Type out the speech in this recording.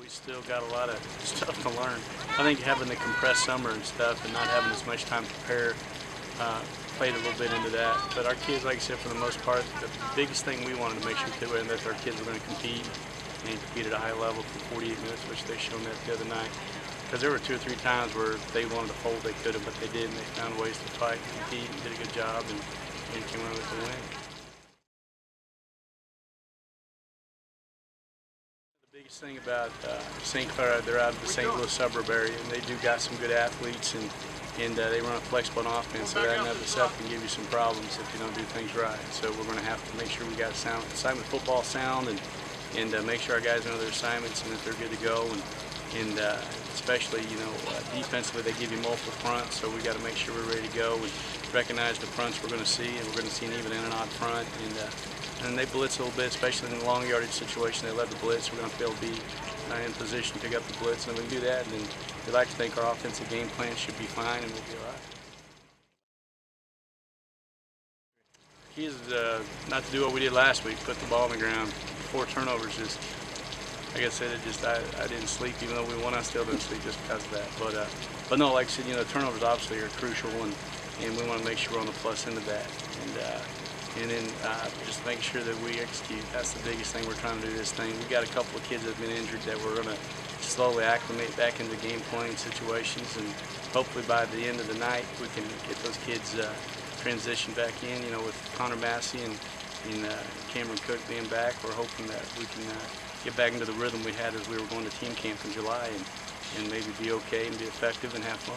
still got a lot of stuff to learn. I think having the compressed summer and stuff and not having as much time to prepare played a little bit into that. But our kids, like I said, for the most part, the biggest thing we wanted to make sure too, and that our kids were going to compete and compete at a high level for 48 minutes, which they showed that the other night. Because there were 2 or 3 times where they wanted to fold, they could have, but they didn't. They found ways to fight, compete, and did a good job, and came away with the win. The biggest thing about St. Clair, they're out of the St. Louis suburb area, and they do got some good athletes, and they run a flexible offense, so that in and of itself can give you some problems if you don't do things right. So we're going to have to make sure we got sound assignment football sound, and make sure our guys know their assignments and that they're good to go, and especially, defensively they give you multiple fronts, so we got to make sure we're ready to go and recognize the fronts we're going to see, and we're going to see an even and an odd front, and they blitz a little bit, especially in the long yardage situation. They love the blitz. We're going to be able to be in position to pick up the blitz, and we can do that. And then we like to think our offensive game plan should be fine, and we'll be all right. Key is not to do what we did last week, put the ball on the ground. 4 turnovers, just like I said, I didn't sleep, even though we won. I still didn't sleep just because of that. But no, like I said, turnovers obviously are crucial, and we want to make sure we're on the plus end of that, and then just make sure that we execute. That's the biggest thing we're trying to do this thing. We've got a couple of kids that have been injured that we're going to slowly acclimate back into game playing situations, and hopefully by the end of the night we can get those kids transitioned back in. With Connor Massey and Cameron Cook being back, we're hoping that we can get back into the rhythm we had as we were going to team camp in July, and maybe be okay and be effective and have fun.